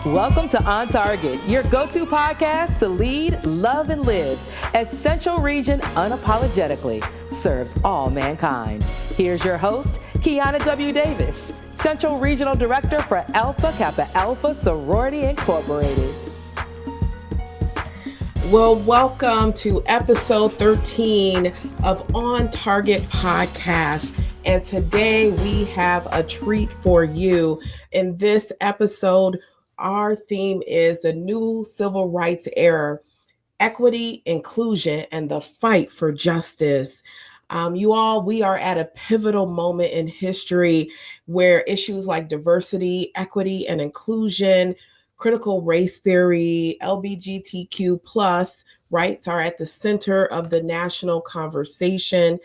Welcome to On Target, your go-to podcast to lead, love, and live as Central Region unapologetically serves all mankind. Here's your host, Kiana W. Davis, Central Regional Director for Alpha Kappa Alpha Sorority Incorporated. Well, welcome to episode 13 of On Target Podcast. And today we have a treat for you. In this episode, our theme is the new civil rights era, equity, inclusion, and the fight for justice. We are at a pivotal moment in history where issues like diversity, equity, and inclusion, critical race theory, LGBTQ plus rights are at the center of the national conversation.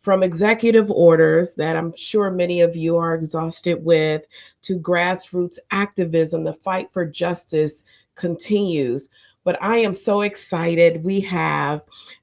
From executive orders that I'm sure many of you are exhausted with, to grassroots activism, the fight for justice continues. But I am so excited. We have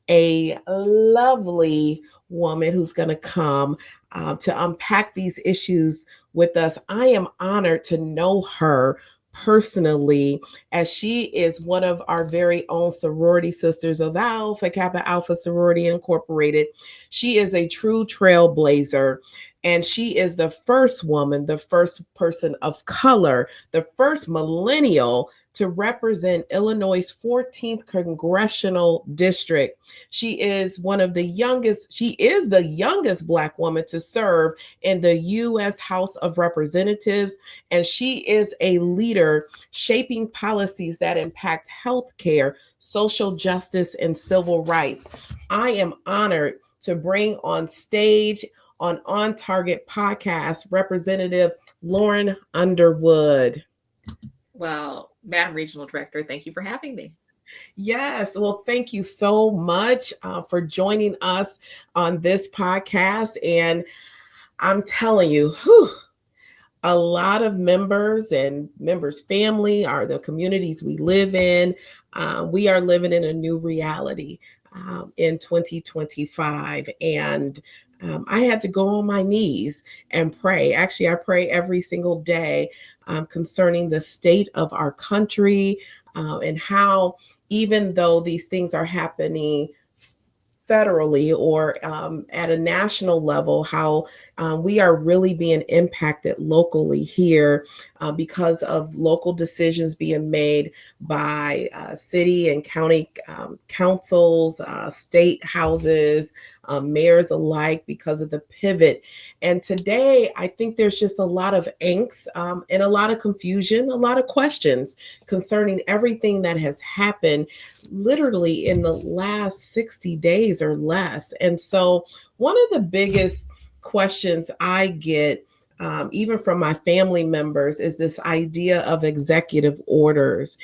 a lovely woman who's going to come to unpack these issues with us. I am honored to know her personally, as she is one of our very own sorority sisters of Alpha Kappa Alpha Sorority Incorporated. She is a true trailblazer, and she is the first woman, the first person of color, the first millennial to represent Illinois' 14th congressional district. She is the youngest Black woman to serve in the U.S. House of Representatives, and she is a leader shaping policies that impact healthcare, social justice, and civil rights. I am honored to bring on stage on Target Podcast, Representative Lauren Underwood. Well, Madam Regional Director, thank you for having me. Yes. Well, thank you so much for joining us on this podcast. And I'm telling you, a lot of members and members' family are the communities we live in. We are living in a new reality in 2025. And I had to go on my knees and pray. Actually, I pray every single day concerning the state of our country and how, even though these things are happening federally or at a national level, how we are really being impacted locally here because of local decisions being made by city and county councils, state houses, mayors alike, because of the pivot. And today, I think there's just a lot of angst and a lot of confusion, a lot of questions concerning everything that has happened literally in the last 60 days or less. And so one of the biggest questions I get, even from my family members, is this idea of executive orders.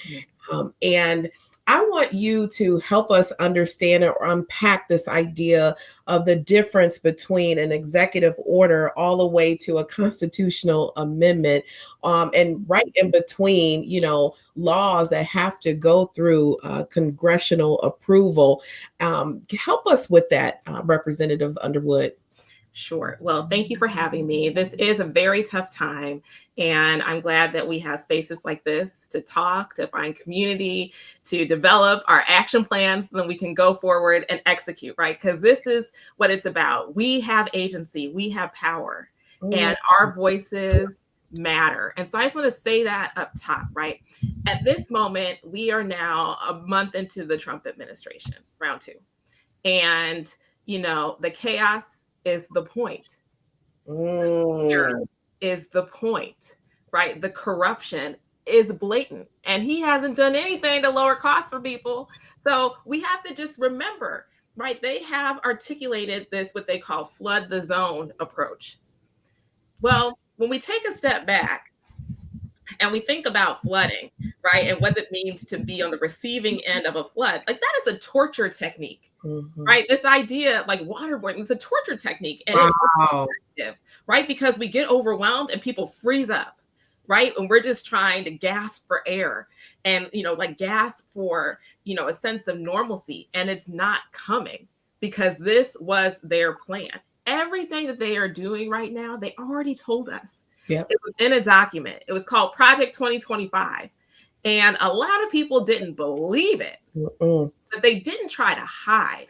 And I want you to help us understand or unpack this idea of the difference between an executive order all the way to a constitutional amendment, and right in between, laws that have to go through congressional approval. Help us with that, Representative Underwood. Sure. Well, thank you for having me. This is a very tough time, and I'm glad that we have spaces like this to talk, to find community, to develop our action plans, so then we can go forward and execute, right? Because this is what it's about. We have agency, we have power, and our voices matter. And so I just want to say that up top, right? At this moment, we are now a month into the Trump administration, round 2. And, the chaos is the point. Fear is the point, right? The corruption is blatant, and he hasn't done anything to lower costs for people. So we have to just remember, right? They have articulated this, what they call flood the zone approach. Well, when we take a step back and we think about flooding, right, and what it means to be on the receiving end of a flood, like that is a torture technique, right? This idea, like waterboarding, is a torture technique, and it's effective, right? Because we get overwhelmed and people freeze up, right? And we're just trying to gasp for air and, gasp for, a sense of normalcy, and it's not coming because this was their plan. Everything that they are doing right now, they already told us. Yep. It was in a document. It was called Project 2025. And a lot of people didn't believe it, but they didn't try to hide.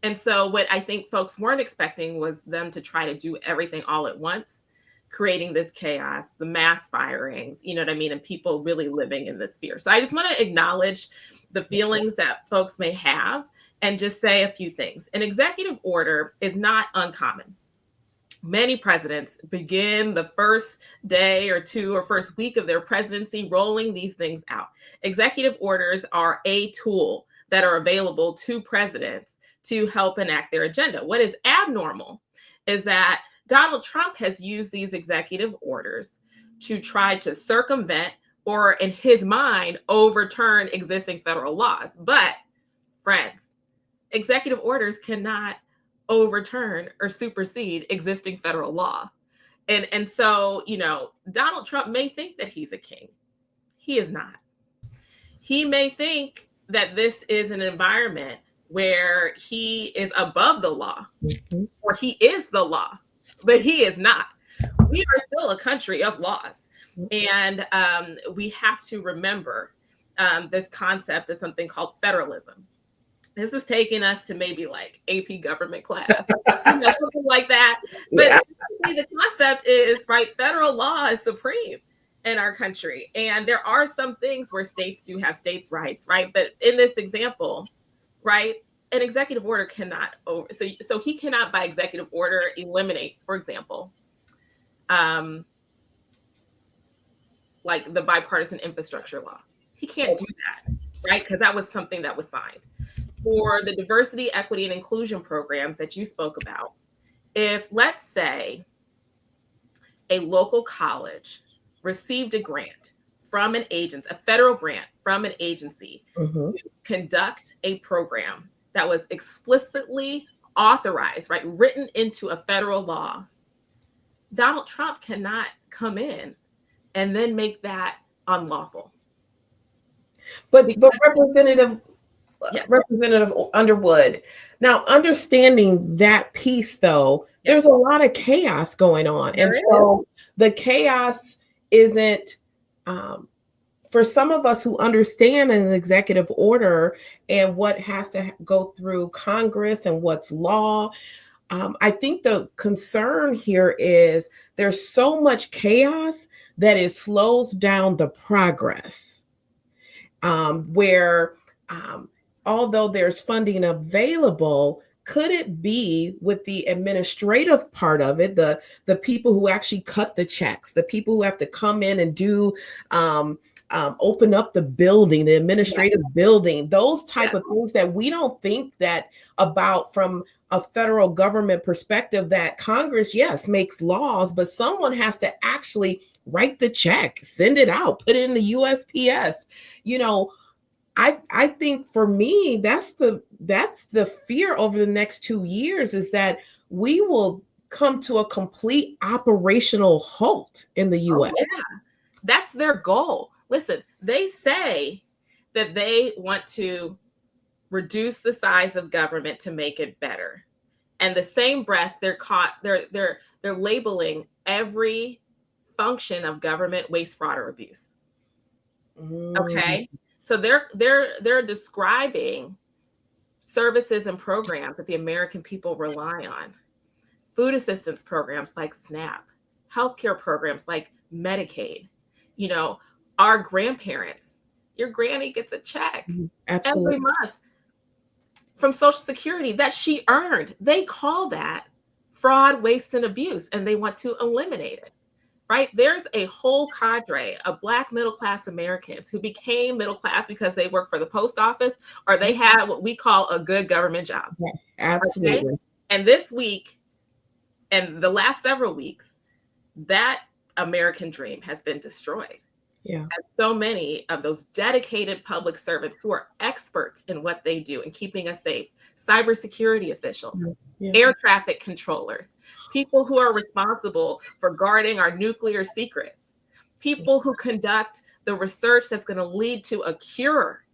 And so what I think folks weren't expecting was them to try to do everything all at once, creating this chaos, the mass firings, you know what I mean? And people really living in this fear. So I just want to acknowledge the feelings that folks may have and just say a few things. An executive order is not uncommon. Many presidents begin the first day or two or first week of their presidency rolling these things out. Executive orders are a tool that are available to presidents to help enact their agenda. What is abnormal is that Donald Trump has used these executive orders to try to circumvent or, in his mind, overturn existing federal laws. But, friends, executive orders cannot overturn or supersede existing federal law. And so, you know, Donald Trump may think that he's a king. He is not. He may think that this is an environment where he is above the law, or he is the law, but he is not. We are still a country of laws. And we have to remember this concept of something called federalism. This is taking us to maybe like AP government class, something like that. But the concept is, right, federal law is supreme in our country. And there are some things where states do have states' rights, right? But in this example, right, an executive order cannot so he cannot by executive order eliminate, for example, like the bipartisan infrastructure law. He can't do that, right? Because that was something that was signed. For the diversity, equity, and inclusion programs that you spoke about, if, let's say, a local college received a grant from an agency, a federal grant from an agency to conduct a program that was explicitly authorized, right, written into a federal law, Donald Trump cannot come in and then make that unlawful. But Representative Underwood, now understanding that piece, though, there's a lot of chaos going on. And so the chaos isn't, for some of us who understand an executive order and what has to go through Congress and what's law, I think the concern here is there's so much chaos that it slows down the progress, where although there's funding available, could it be with the administrative part of it, the people who actually cut the checks, the people who have to come in and do open up the building, the administrative building, those type of things that we don't think that about from a federal government perspective, that Congress, yes, makes laws, but someone has to actually write the check, send it out, put it in the USPS. You know, I think for me, that's the fear over the next 2 years, is that we will come to a complete operational halt in the US. Oh, yeah. That's their goal. Listen, they say that they want to reduce the size of government to make it better. And the same breath, they're labeling every function of government waste, fraud, or abuse. Okay. So they're describing services and programs that the American people rely on. Food assistance programs like SNAP, healthcare programs like Medicaid. You know, our grandparents, your granny gets a check every month from Social Security that she earned. They call that fraud, waste, and abuse, and they want to eliminate it. Right? There's a whole cadre of Black middle-class Americans who became middle class because they work for the post office or they had what we call a good government job. Yeah, absolutely. Okay? And this week and the last several weeks, that American dream has been destroyed. Yeah. And so many of those dedicated public servants who are experts in what they do and keeping us safe, cybersecurity officials, air traffic controllers, people who are responsible for guarding our nuclear secrets, people who conduct the research that's going to lead to a cure.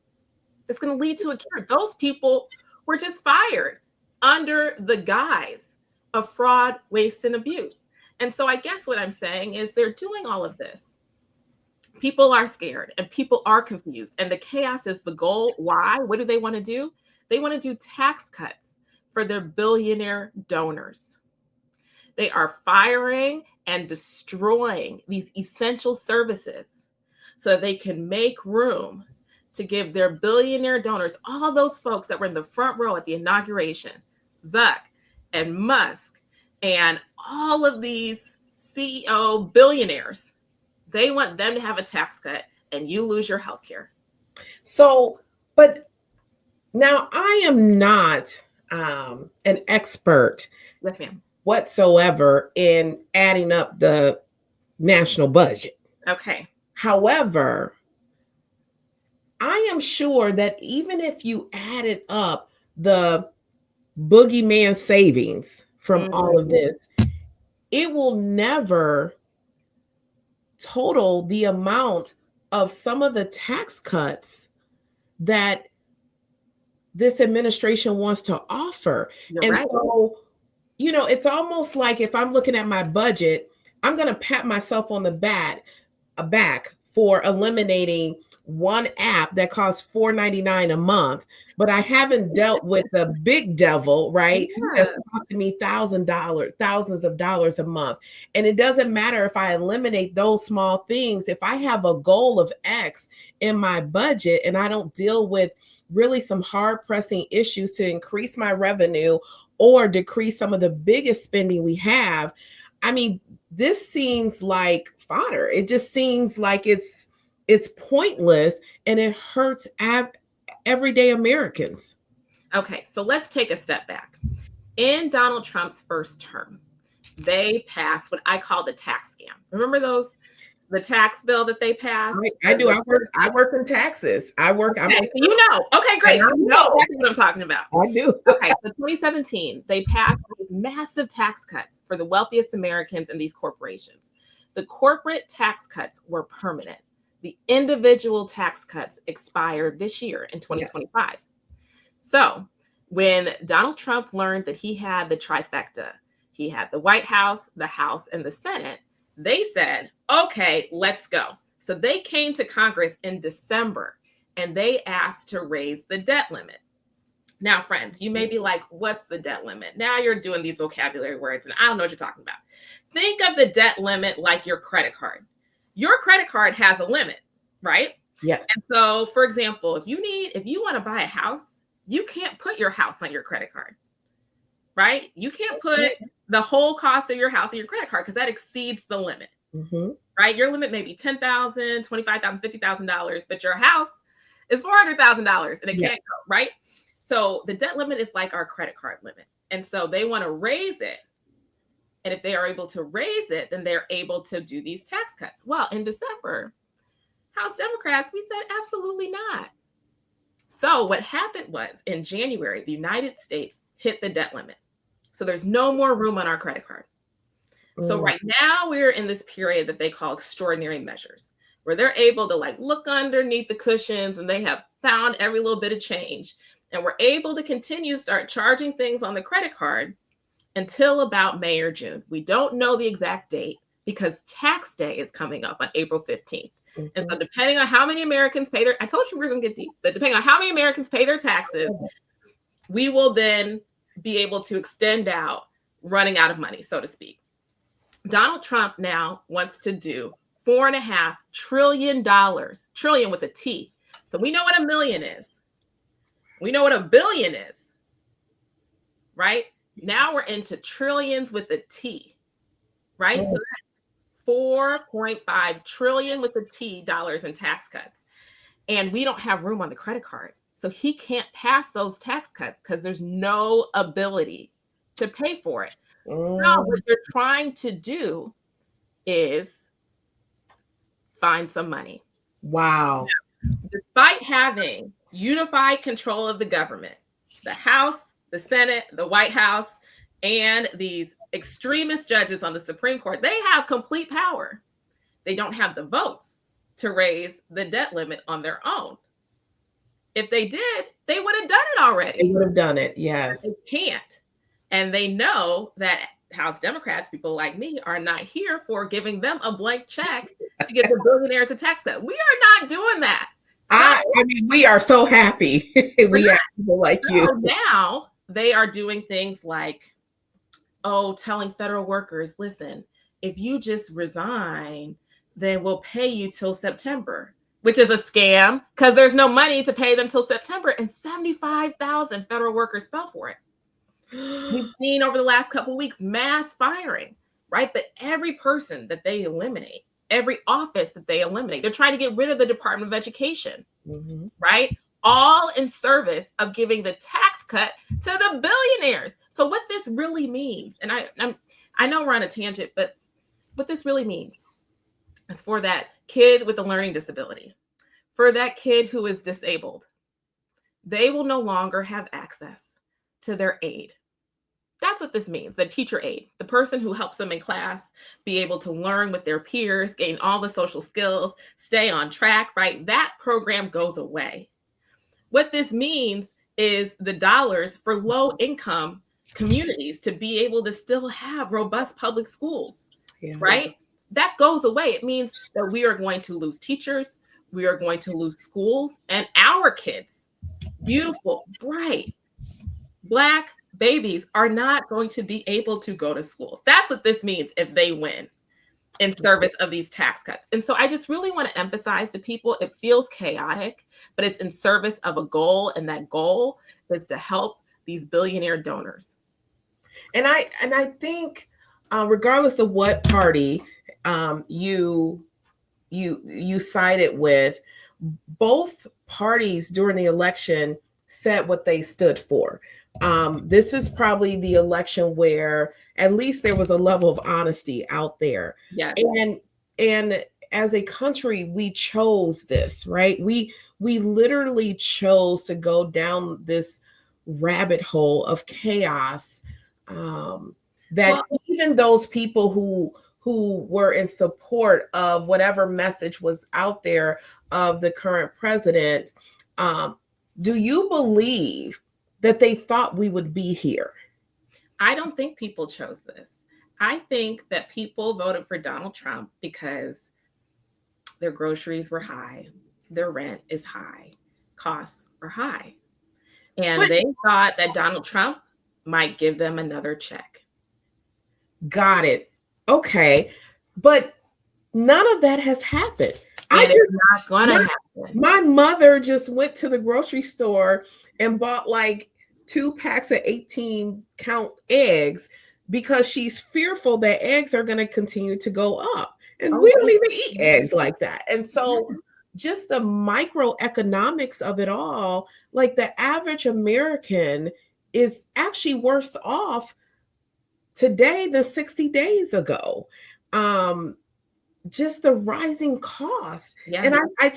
Those people were just fired under the guise of fraud, waste, and abuse. And so I guess what I'm saying is they're doing all of this People are scared and people are confused. And the chaos is the goal. Why? What do they want to do? They want to do tax cuts for their billionaire donors. They are firing and destroying these essential services so they can make room to give their billionaire donors, all those folks that were in the front row at the inauguration, Zuck and Musk and all of these CEO billionaires, they want them to have a tax cut and you lose your health care. So, but now I am not an expert Yes, ma'am. whatsoever in adding up the national budget. Okay. However, I am sure that even if you added up the boogeyman savings from all of this, it will never total the amount of some of the tax cuts that this administration wants to offer. You're right. So, it's almost like if I'm looking at my budget, I'm going to pat myself on the back for eliminating one app that costs $4.99 a month, but I haven't dealt with the big devil, right? Yeah. That's costing me thousands of dollars a month. And it doesn't matter if I eliminate those small things. If I have a goal of X in my budget and I don't deal with really some hard pressing issues to increase my revenue or decrease some of the biggest spending we have, I mean, this seems like fodder. It just seems like it's pointless and it hurts everyday Americans. Okay, so let's take a step back. In Donald Trump's first term, they passed what I call the tax scam. Remember the tax bill that they passed? I do. I work in taxes. Okay, Okay, great. I know exactly what I'm talking about. I do. Okay, so 2017, they passed these massive tax cuts for the wealthiest Americans and these corporations. The corporate tax cuts were permanent. The individual tax cuts expire this year in 2025. Yes. So when Donald Trump learned that he had the trifecta, he had the White House, the House, and the Senate, they said, okay, let's go. So they came to Congress in December and they asked to raise the debt limit. Now, friends, you may be like, what's the debt limit? Now you're doing these vocabulary words and I don't know what you're talking about. Think of the debt limit like your credit card. Your credit card has a limit, right? Yes. And so, for example, if you want to buy a house, you can't put your house on your credit card, right? You can't put the whole cost of your house on your credit card because that exceeds the limit, right? Your limit may be $10,000, $25,000, $50,000, but your house is $400,000 and it can't go, right? So the debt limit is like our credit card limit. And so they want to raise it. And if they are able to raise it, then they're able to do these tax cuts. Well, in December, House Democrats, we said absolutely not. So what happened was in January, the United States hit the debt limit. So there's no more room on our credit card. So right now we're in this period that they call extraordinary measures, where they're able to look underneath the cushions and they have found every little bit of change. And we're able to continue to start charging things on the credit card until about May or June. We don't know the exact date because tax day is coming up on April 15th. And so depending on how many Americans pay I told you we were going to get deep, but depending on how many Americans pay their taxes, we will then be able to extend out running out of money, so to speak. Donald Trump now wants to do $4.5 trillion, trillion with a T. So we know what a million is. We know what a billion is, right? Now we're into trillions with a T, right? So that's 4.5 trillion with a T dollars in tax cuts. And we don't have room on the credit card. So he can't pass those tax cuts because there's no ability to pay for it. So what they're trying to do is find some money. Wow. Now, despite having unified control of the government, the House, the Senate, the White House, and these extremist judges on the Supreme Court, they have complete power. They don't have the votes to raise the debt limit on their own. If they did, they would have done it already. They would have done it, yes. But they can't. And they know that House Democrats, people like me, are not here for giving them a blank check to get the billionaires a tax cut. We are not doing that. So, I mean, we are so happy we have people like you. Now they are doing things like, telling federal workers, listen, if you just resign, then we'll pay you till September, which is a scam because there's no money to pay them till September. And 75,000 federal workers fell for it. We've seen over the last couple of weeks mass firing, right? But every person that they eliminate, every office that they eliminate, they're trying to get rid of the Department of Education, right? All in service of giving the tax cut to the billionaires. So what this really means, and I know we're on a tangent, but what this really means is for that kid with a learning disability, for that kid who is disabled, they will no longer have access to their aid. That's what this means, the teacher aide, the person who helps them in class be able to learn with their peers, gain all the social skills, stay on track, right? That program goes away. What this means is the dollars for low-income communities to be able to still have robust public schools, right? That goes away. It means that we are going to lose teachers, we are going to lose schools, and our kids, beautiful, bright, Black babies are not going to be able to go to school. That's what this means if they win in service of these tax cuts. And so I just really want to emphasize to people, it feels chaotic, but it's in service of a goal. And that goal is to help these billionaire donors. And I think regardless of what party you sided with, both parties during the election said what they stood for. This is probably the election where at least there was a level of honesty out there. Yes. And as a country, we chose this, right? We literally chose to go down this rabbit hole of chaos. Even those people who were in support of whatever message was out there of the current president, do you believe that they thought we would be here? I don't think people chose this. I think that people voted for Donald Trump because their groceries were high, their rent is high, costs are high. And they thought that Donald Trump might give them another check. Got it. Okay. But none of that has happened. It's not going to happen. My mother just went to the grocery store and bought like 2 packs of 18-count eggs because she's fearful that eggs are going to continue to go up. And we don't even eat eggs like that. And so just the microeconomics of it all, like the average American is actually worse off today than 60 days ago. Just the rising costs. Yeah. And I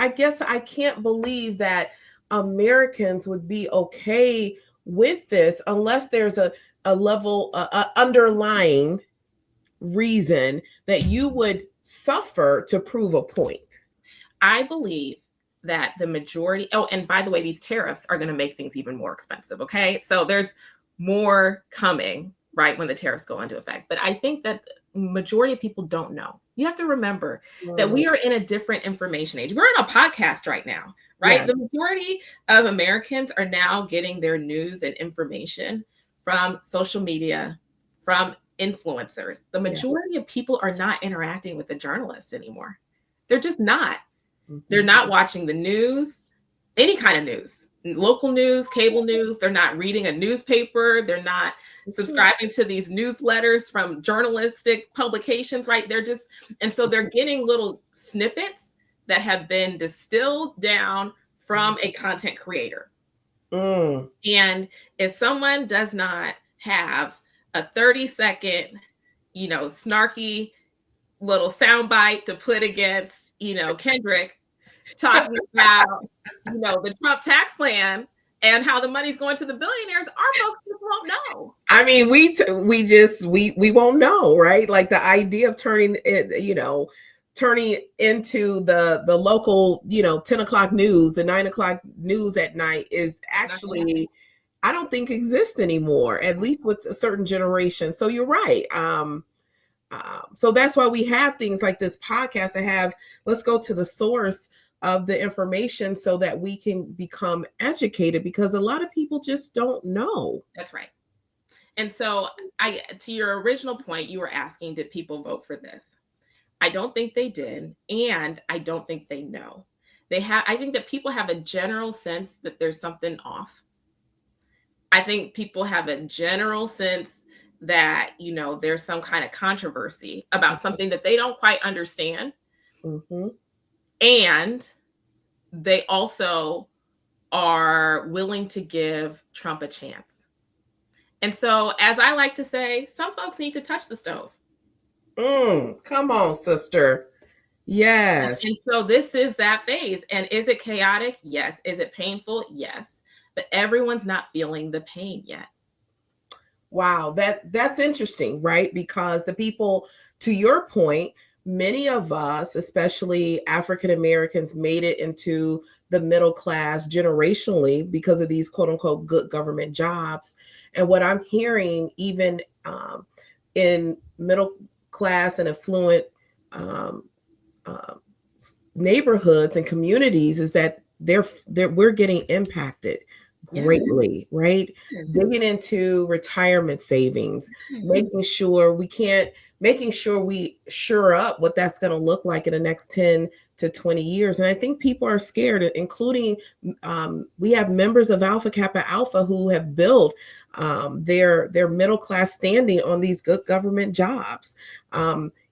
guess I can't believe that Americans would be okay with this unless there's a level, underlying reason that you would suffer to prove a point. I believe that the majority, and by the way, these tariffs are going to make things even more expensive. Okay. So there's more coming, right, when the tariffs go into effect. But I think that majority of people don't know. You have to remember that we are in a different information age. We're in a podcast right now, right? Yeah. The majority of Americans are now getting their news and information from social media, from influencers. The majority of people are not interacting with the journalists anymore. They're just not. They're not watching the news, any kind of news, local news, cable news. They're not reading a newspaper. They're not subscribing to these newsletters from journalistic publications, right? And so they're getting little snippets that have been distilled down from a content creator. And if someone does not have a 30-second, snarky little soundbite to put against, Kendrick talking about, the Trump tax plan and how the money's going to the billionaires, our folks just won't know. I mean, we won't know, right? Like the idea of turning it, turning into the local, 10 o'clock news, the 9 o'clock news at night is actually, I don't think exists anymore, at least with a certain generation. So you're right. So that's why we have things like this podcast to have, let's go to the source of the information so that we can become educated, because a lot of people just don't know. That's right. And so to your original point, you were asking, did people vote for this? I don't think they did. And I don't think they know. I think that people have a general sense that there's something off. I think people have a general sense that, there's some kind of controversy about something that they don't quite understand. Mm-hmm. And they also are willing to give Trump a chance. And so, as I like to say, some folks need to touch the stove. Come on, sister. Yes. And so this is that phase. And is it chaotic? Yes. Is it painful? Yes. But everyone's not feeling the pain yet. Wow, that's interesting, right? Because the people, to your point, many of us, especially African Americans, made it into the middle class generationally because of these quote unquote good government jobs. And what I'm hearing, even in middle class and affluent neighborhoods and communities, is that we're getting impacted greatly, right? Yes. Digging into retirement savings, making sure we sure up what that's going to look like in the next 10 to 20 years. And I think people are scared, including we have members of Alpha Kappa Alpha who have built their middle class standing on these good government jobs.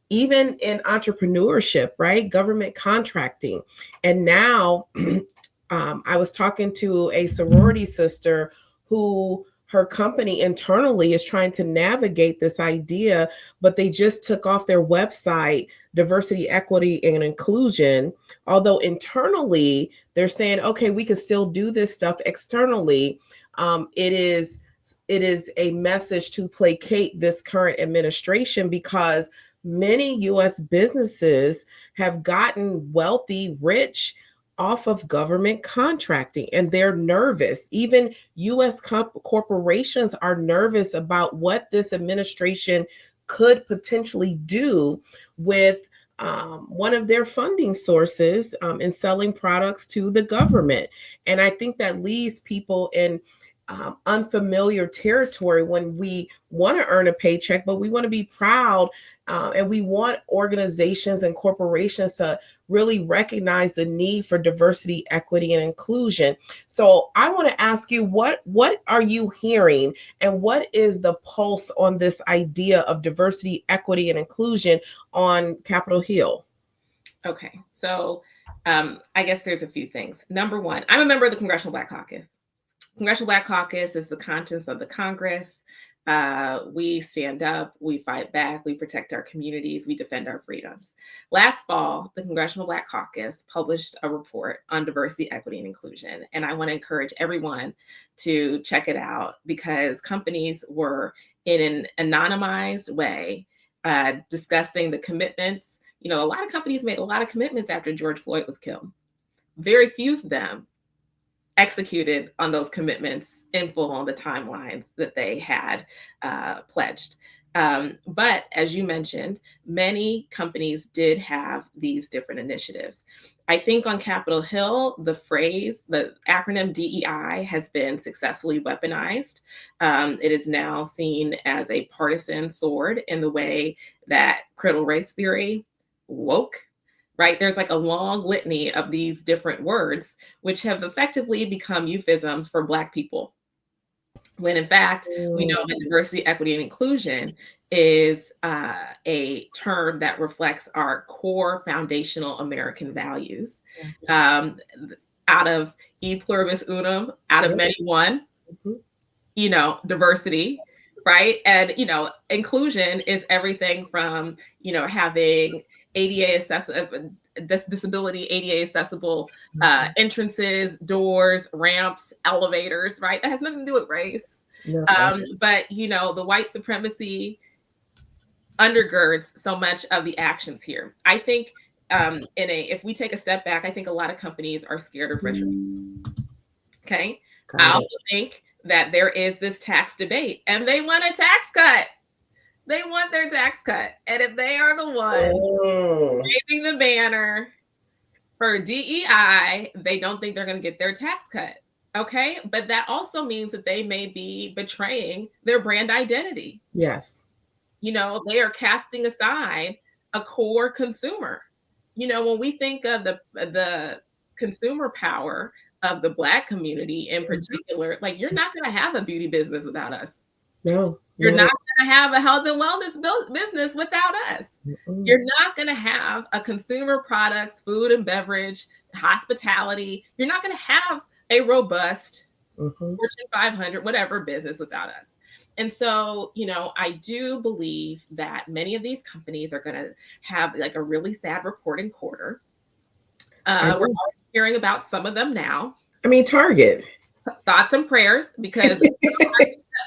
Even in entrepreneurship, right? Government contracting. And now I was talking to a sorority sister who her company internally is trying to navigate this idea, but they just took off their website, diversity, equity, and inclusion. Although internally they're saying, okay, we can still do this stuff. Externally, it is a message to placate this current administration, because many U.S. businesses have gotten wealthy, rich off of government contracting, and they're nervous. Even U.S. corporations are nervous about what this administration could potentially do with one of their funding sources in selling products to the government. And I think that leaves people in unfamiliar territory when we want to earn a paycheck, but we want to be proud, and we want organizations and corporations to really recognize the need for diversity, equity, and inclusion. So I want to ask you, what are you hearing, and what is the pulse on this idea of diversity, equity, and inclusion on Capitol Hill? Okay, so I guess there's a few things. Number one, I'm a member of the Congressional Black Caucus. Congressional Black Caucus is the conscience of the Congress. We stand up, we fight back, we protect our communities, we defend our freedoms. Last fall, the Congressional Black Caucus published a report on diversity, equity, and inclusion. And I want to encourage everyone to check it out, because companies were in an anonymized way discussing the commitments. A lot of companies made a lot of commitments after George Floyd was killed. Very few of them executed on those commitments in full on the timelines that they had pledged. But as you mentioned, many companies did have these different initiatives. I think on Capitol Hill, the acronym DEI has been successfully weaponized. It is now seen as a partisan sword in the way that critical race theory, woke, right? There's like a long litany of these different words, which have effectively become euphemisms for Black people. When in fact, we know that diversity, equity, and inclusion is a term that reflects our core foundational American values. Out of e pluribus unum, out of many one, diversity, right? And, inclusion is everything from, having ADA accessible, disability ADA accessible entrances, doors, ramps, elevators, right? That has nothing to do with race. No. But, the white supremacy undergirds so much of the actions here. I think if we take a step back, I think a lot of companies are scared of retribution. Okay. I also think that there is this tax debate and they want a tax cut. They want their tax cut. And if they are the ones waving the banner for DEI, they don't think they're going to get their tax cut. Okay. But that also means that they may be betraying their brand identity. Yes. They are casting aside a core consumer. When we think of the consumer power of the Black community in particular, like, you're not going to have a beauty business without us. No. You're not going to have a health and wellness business without us. You're not going to have a consumer products, food and beverage, hospitality. You're not going to have a robust Fortune 500, whatever business without us. And so, I do believe that many of these companies are going to have like a really sad reporting quarter. We're hearing about some of them now. I mean, Target. Thoughts and prayers, because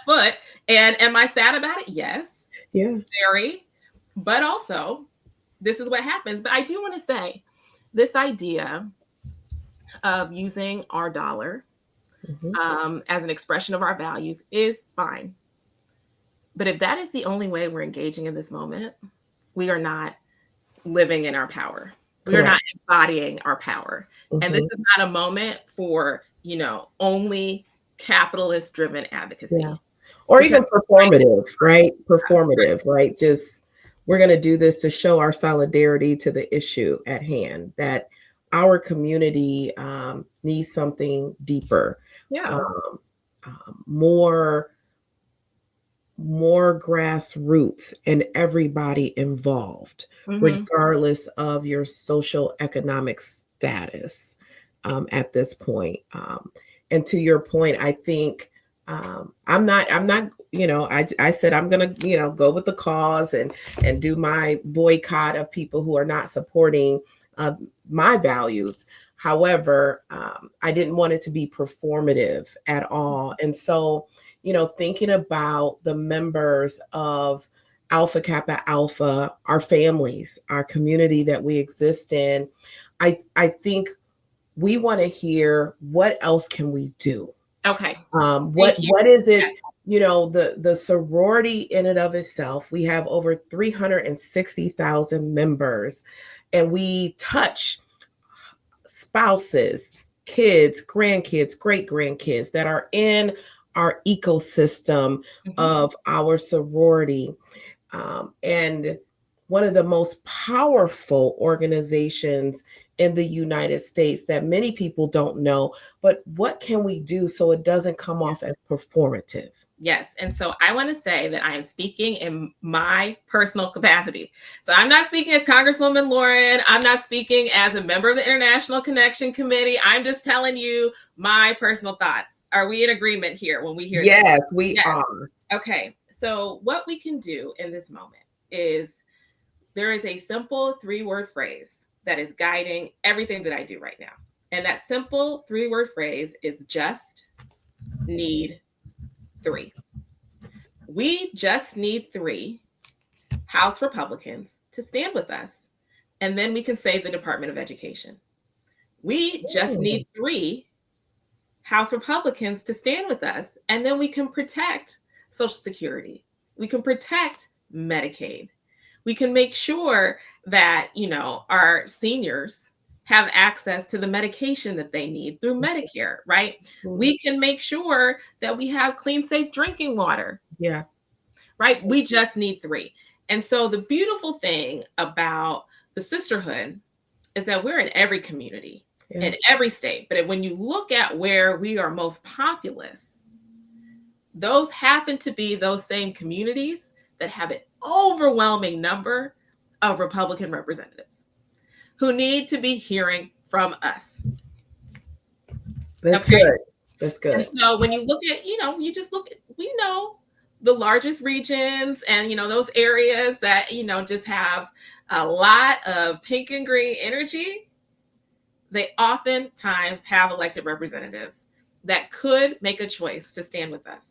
foot. And am I sad about it? Yes. Yeah. Very. But also, this is what happens. But I do want to say, this idea of using our dollar as an expression of our values is fine. But if that is the only way we're engaging in this moment, we are not living in our power. We are not embodying our power. And this is not a moment for, only capitalist-driven advocacy. Yeah. Or even performative, right? Performative, right? Just, we're going to do this to show our solidarity to the issue at hand, that our community needs something deeper. Yeah. More grassroots and everybody involved, regardless of your social economic status at this point. And to your point, I think I'm not, I said, I'm going to, go with the cause and do my boycott of people who are not supporting my values. However, I didn't want it to be performative at all. And so, thinking about the members of Alpha Kappa Alpha, our families, our community that we exist in, I think we want to hear, what else can we do? Okay. What is it? The sorority in and of itself, we have over 360,000 members, and we touch spouses, kids, grandkids, great grandkids that are in our ecosystem of our sorority. And one of the most powerful organizations in the United States that many people don't know, but what can we do so it doesn't come off as performative? Yes. And so I want to say that I am speaking in my personal capacity. So I'm not speaking as Congresswoman Lauren. I'm not speaking as a member of the International Connection Committee. I'm just telling you my personal thoughts. Are we in agreement here when we hear this? Yes, we are. Okay. So what we can do in this moment is, there is a simple 3-word phrase that is guiding everything that I do right now. And that simple 3-word phrase is just need 3. We just need 3 House Republicans to stand with us. And then we can save the Department of Education. We just need 3 House Republicans to stand with us. And then we can protect Social Security. We can protect Medicaid. We can make sure that, our seniors have access to the medication that they need through Medicare, right? We can make sure that we have clean, safe drinking water. Yeah. Right? We just need 3. And so the beautiful thing about the sisterhood is that we're in every community, in every state. But when you look at where we are most populous, those happen to be those same communities that have an overwhelming number of Republican representatives who need to be hearing from us. That's good. That's good. And so when you look at, you just look at, the largest regions and, those areas that, just have a lot of pink and green energy, they oftentimes have elected representatives that could make a choice to stand with us.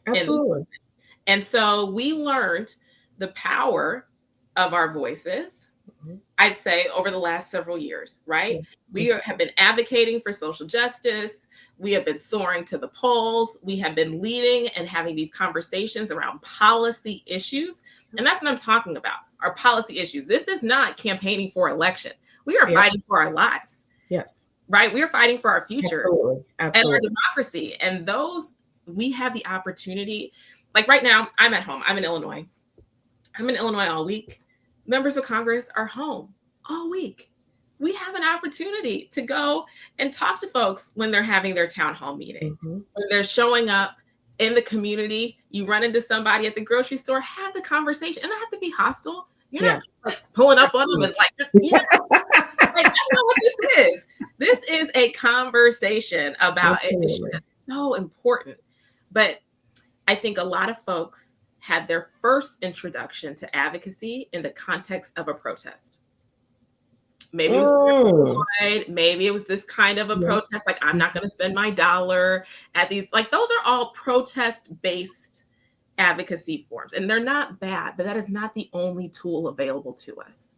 Absolutely. And so we learned the power of our voices I'd say, over the last several years, right? Have been advocating for social justice. We have been soaring to the polls. We have been leading and having these conversations around policy issues. And that's what I'm talking about, our policy issues. This is not campaigning for election. We are fighting for our lives. Yes. Right? We are fighting for our future and our democracy. And those, we have the opportunity. Like right now, I'm at home. I'm in Illinois. I'm in Illinois all week. Members of Congress are home all week. We have an opportunity to go and talk to folks when they're having their town hall meeting, when they're showing up in the community. You run into somebody at the grocery store, have the conversation. And not have to be hostile. You're not like pulling up on them and like, like, that's not what this is. This is a conversation about an issue that's so important. But I think a lot of folks had their first introduction to advocacy in the context of a protest. Maybe it was maybe it was this kind of a protest, like I'm not going to spend my dollar at these, like those are all protest-based advocacy forms. And they're not bad, but that is not the only tool available to us.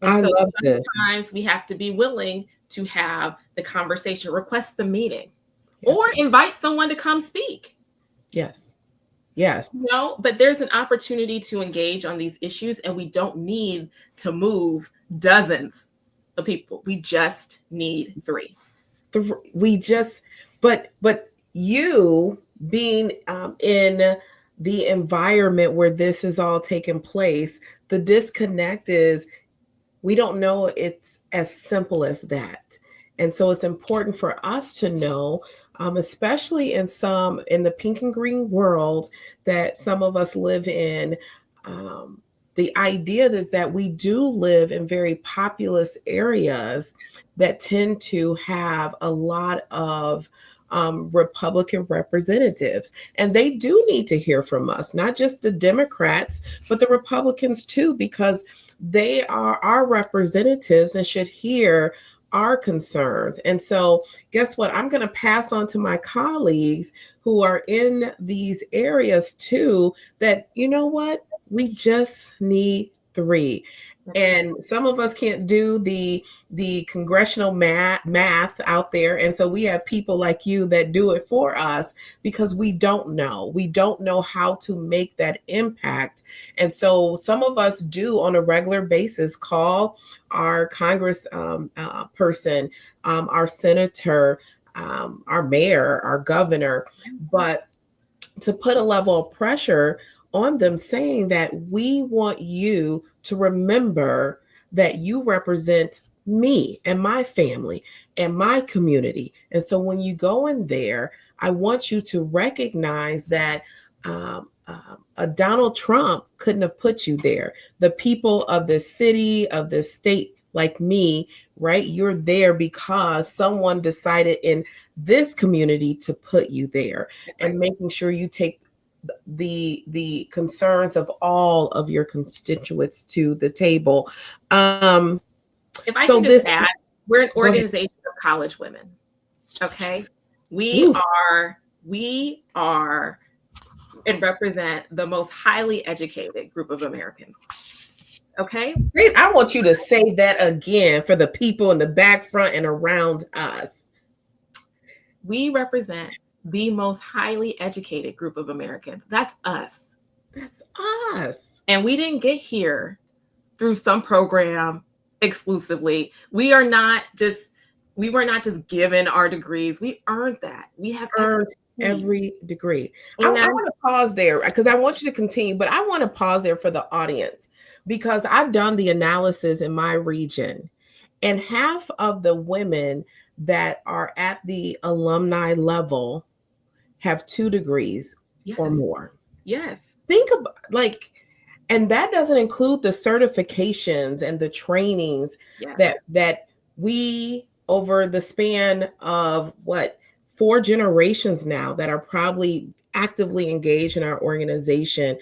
And so love sometimes this. We have to be willing to have the conversation, request the meeting, or invite someone to come speak. Yes. But there's an opportunity to engage on these issues, and we don't need to move dozens of people. We just need 3. But you being in the environment where this is all taking place, the disconnect is we don't know it's as simple as that. And so it's important for us to know, especially in the pink and green world that some of us live in, the idea is that we do live in very populous areas that tend to have a lot of Republican representatives. And they do need to hear from us, not just the Democrats, but the Republicans too, because they are our representatives and should hear our concerns. And so guess what? I'm going to pass on to my colleagues who are in these areas too, that, you know what? We just need 3. And some of us can't do the congressional math out there. And so we have people like you that do it for us because we don't know how to make that impact. And so some of us do on a regular basis call our Congress person, our senator, our mayor, our governor, but to put a level of pressure on them saying that we want you to remember that you represent me and my family and my community. And so when you go in there, I want you to recognize that a Donald Trump couldn't have put you there. The people of this city, of this state, like me, right? You're there because someone decided in this community to put you there, and making sure you take the concerns of all of your constituents to the table. If I can just add, we're an organization of college women. Okay. We are and represent the most highly educated group of Americans. Okay. I want you to say that again for the people in the back, front, and around us. We represent the most highly educated group of Americans. That's us. That's us. And we didn't get here through some program exclusively. We were not just given our degrees. We earned that. We have earned every degree. I want to pause there because I want you to continue, but I want to pause there for the audience because I've done the analysis in my region, and half of the women that are at the alumni level have 2 degrees or more. Yes. Think about and that doesn't include the certifications and the trainings that we, over the span of 4 generations now that are probably actively engaged in our organization,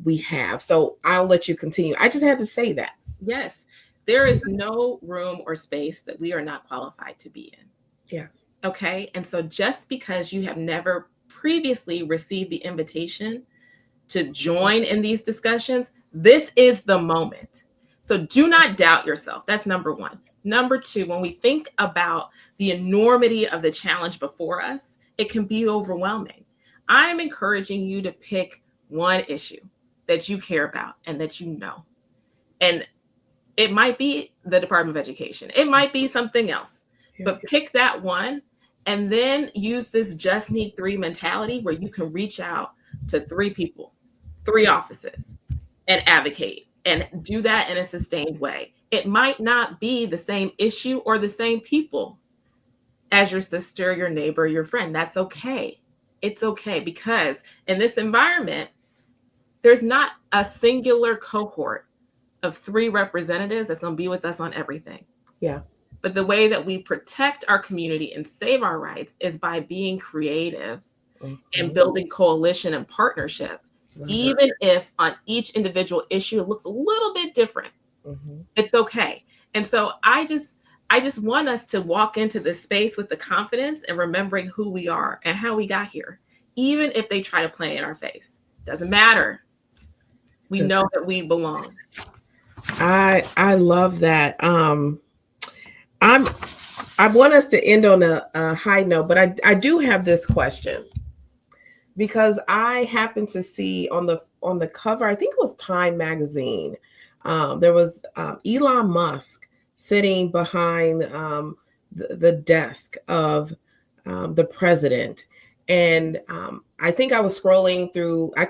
we have. So I'll let you continue. I just had to say that. Yes. There is no room or space that we are not qualified to be in. Yeah. Okay. And so just because you have never previously received the invitation to join in these discussions, this is the moment. So do not doubt yourself. That's number one. Number two, when we think about the enormity of the challenge before us, it can be overwhelming. I'm encouraging you to pick one issue that you care about and that you know. And it might be the Department of Education. It might be something else. But pick that one and then use this just need three mentality where you can reach out to three people, three offices, and advocate and do that in a sustained way. It might not be the same issue or the same people as your sister, your neighbor, your friend. That's okay. It's okay, because in this environment, there's not a singular cohort of three representatives that's going to be with us on everything. Yeah. But the way that we protect our community and save our rights is by being creative and building coalition and partnership, even if on each individual issue it looks a little bit different. It's okay. And so I just want us to walk into this space with the confidence and remembering who we are and how we got here, even if they try to play in our face. Doesn't matter. We know that we belong. I love that. I want us to end on a high note, but I do have this question, because I happened to see on the cover, I think it was Time magazine, there was Elon Musk sitting behind the desk of the president. And I think I was scrolling through, I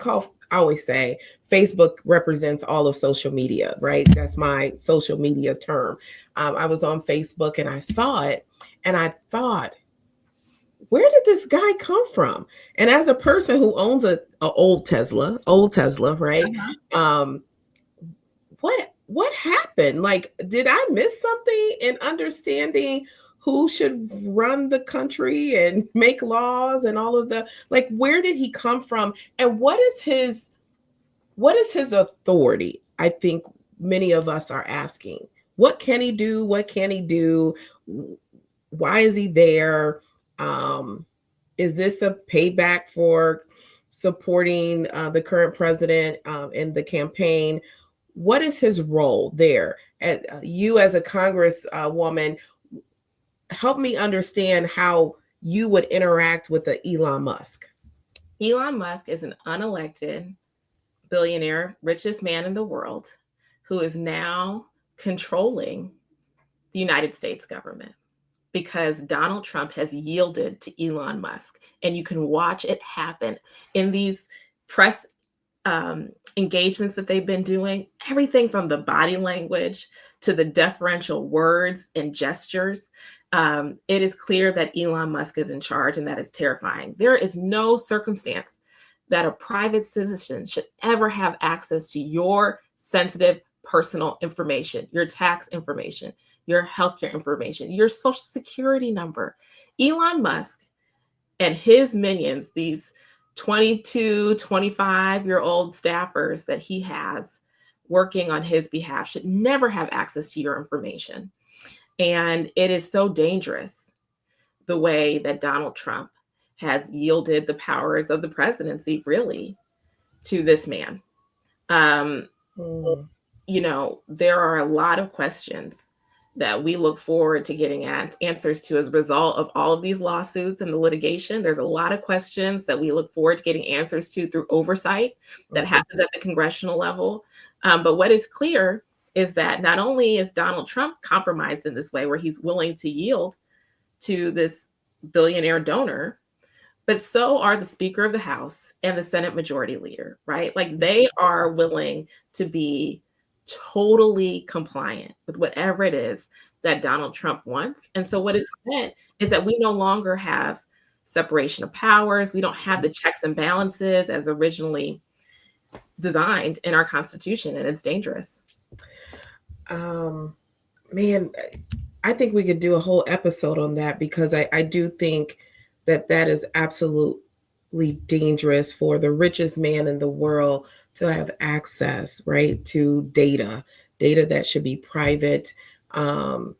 always say Facebook represents all of social media, right? That's my social media term. I was on Facebook and I saw it and I thought, where did this guy come from? And as a person who owns a old Tesla, right? What happened? Like, did I miss something in understanding who should run the country and make laws and all of the, like, where did he come from? And what is his authority? I think many of us are asking, what can he do? What can he do? Why is he there? Is this a payback for supporting the current president in the campaign? What is his role there? You as a Congresswoman, help me understand how you would interact with the Elon Musk. Elon Musk is an unelected billionaire, richest man in the world, who is now controlling the United States government because Donald Trump has yielded to Elon Musk. And you can watch it happen in these press engagements that they've been doing, everything from the body language to the deferential words and gestures. It is clear that Elon Musk is in charge, and that is terrifying. There is no circumstance that a private citizen should ever have access to your sensitive personal information, your tax information, your healthcare information, your social security number. Elon Musk and his minions, these 22, 25-year-old staffers that he has working on his behalf, should never have access to your information. And it is so dangerous the way that Donald Trump has yielded the powers of the presidency, really, to this man. You know, there are a lot of questions that we look forward to getting answers to as a result of all of these lawsuits and the litigation. There's a lot of questions that we look forward to getting answers to through oversight that happens at the congressional level. But what is clear is that not only is Donald Trump compromised in this way, where he's willing to yield to this billionaire donor, but so are the Speaker of the House and the Senate Majority Leader, right? Like, they are willing to be totally compliant with whatever it is that Donald Trump wants. And so what it's meant is that we no longer have separation of powers. We don't have the checks and balances as originally designed in our Constitution, and it's dangerous. Man, I think we could do a whole episode on that, because I do think that is absolutely dangerous for the richest man in the world to have access, right, to data that should be private. And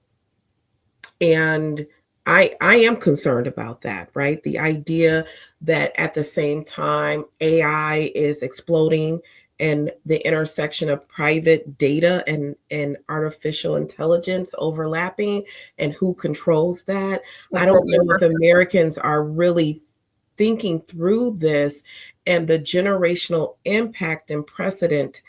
I am concerned about that, right? The idea that at the same time AI is exploding and the intersection of private data and artificial intelligence overlapping and who controls that. I don't know if Americans are really thinking through this and the generational impact and precedent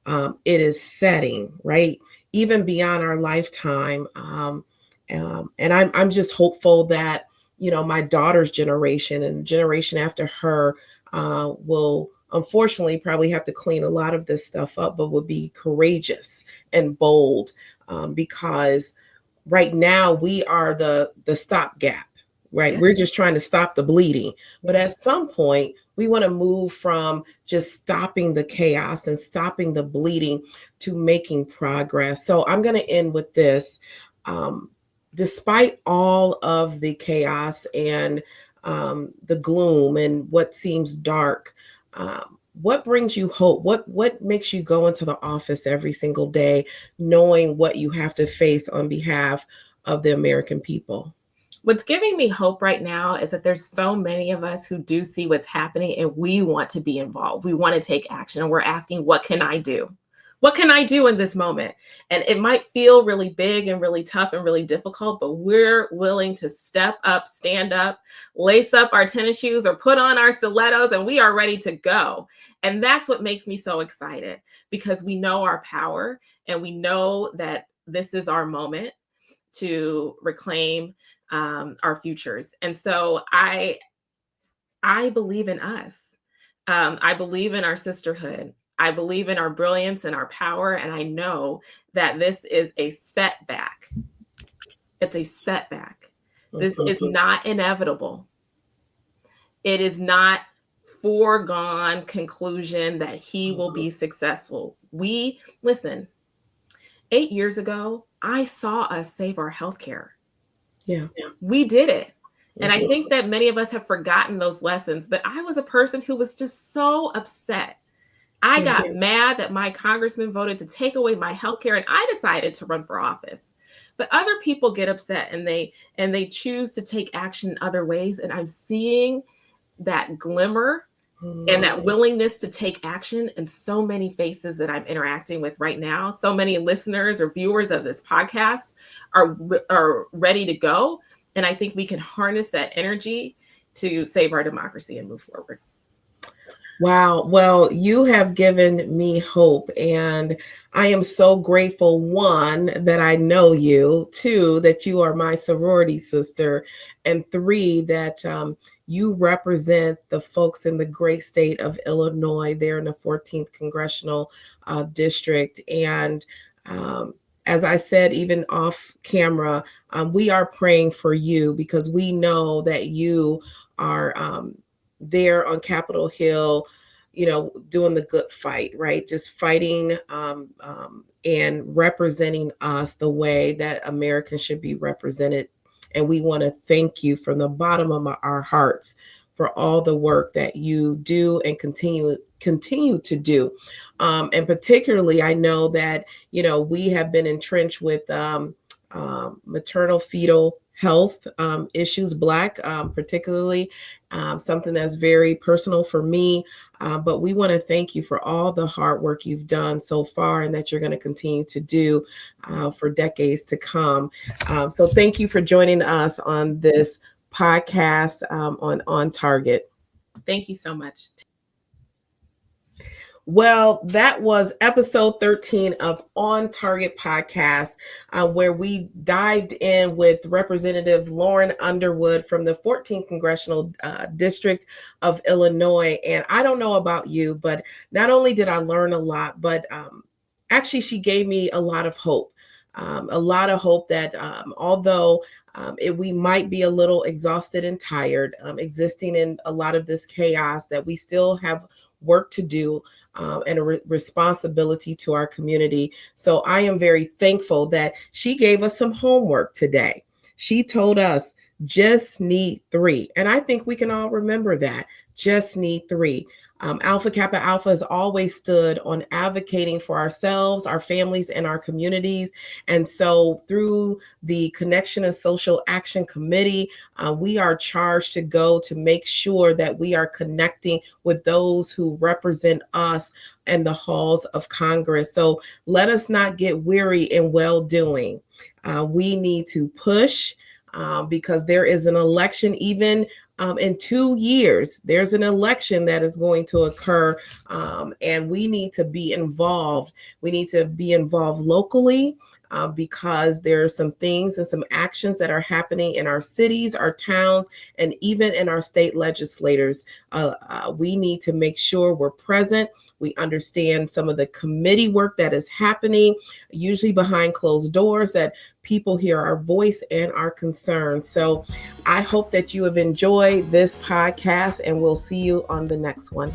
it is setting, right? Even beyond our lifetime. And I'm just hopeful that, my daughter's generation and the generation after her will unfortunately probably have to clean a lot of this stuff up, but will be courageous and bold because right now we are the stopgap. Right. Yeah. We're just trying to stop the bleeding. But at some point, we want to move from just stopping the chaos and stopping the bleeding to making progress. So I'm going to end with this. Despite all of the chaos and the gloom and what seems dark, what brings you hope? What makes you go into the office every single day knowing what you have to face on behalf of the American people? What's giving me hope right now is that there's so many of us who do see what's happening and we want to be involved. We want to take action and we're asking, what can I do? What can I do in this moment? And it might feel really big and really tough and really difficult, but we're willing to step up, stand up, lace up our tennis shoes or put on our stilettos, and we are ready to go. And that's what makes me so excited, because we know our power and we know that this is our moment to reclaim our futures. And so I believe in us. I believe in our sisterhood. I believe in our brilliance and our power. And I know that this is a setback. It's a setback. This is not inevitable. It is not foregone conclusion that he will be successful. Listen, 8 years ago, I saw us save our healthcare. Yeah. We did it. And I think that many of us have forgotten those lessons, but I was a person who was just so upset. I got mad that my congressman voted to take away my healthcare, and I decided to run for office. But other people get upset and they choose to take action in other ways. And I'm seeing that glimmer and that willingness to take action in so many faces that I'm interacting with right now. So many listeners or viewers of this podcast are ready to go. And I think we can harness that energy to save our democracy and move forward. Wow. Well, you have given me hope, and I am so grateful, one, that I know you, two, that you are my sorority sister, and three, that you represent the folks in the great state of Illinois there in the 14th Congressional District. And as I said, even off camera, we are praying for you because we know that you are there on Capitol Hill, doing the good fight, right? Just fighting and representing us the way that Americans should be represented. And we want to thank you from the bottom of our hearts for all the work that you do and continue to do. And particularly, I know that, we have been entrenched with maternal fetal health issues, Black, particularly something that's very personal for me. But we want to thank you for all the hard work you've done so far and that you're going to continue to do for decades to come. So thank you for joining us on this podcast on Target. Thank you so much. Well, that was episode 13 of On Target Podcast, where we dived in with Representative Lauren Underwood from the 14th Congressional District of Illinois. And I don't know about you, but not only did I learn a lot, but actually she gave me a lot of hope. A lot of hope that although we might be a little exhausted and tired, existing in a lot of this chaos, that we still have work to do and a responsibility to our community. So I am very thankful that she gave us some homework today. She told us just need 3. And I think we can all remember that. Just need 3. Alpha Kappa Alpha has always stood on advocating for ourselves, our families, and our communities. And so through the Connection and Social Action Committee, we are charged to go to make sure that we are connecting with those who represent us in the halls of Congress. So let us not get weary in well-doing. We need to push because there is an election even in 2 years. There's an election that is going to occur, and we need to be involved. We need to be involved locally. Because there are some things and some actions that are happening in our cities, our towns, and even in our state legislators. We need to make sure we're present. We understand some of the committee work that is happening, usually behind closed doors, that people hear our voice and our concerns. So I hope that you have enjoyed this podcast, and we'll see you on the next one.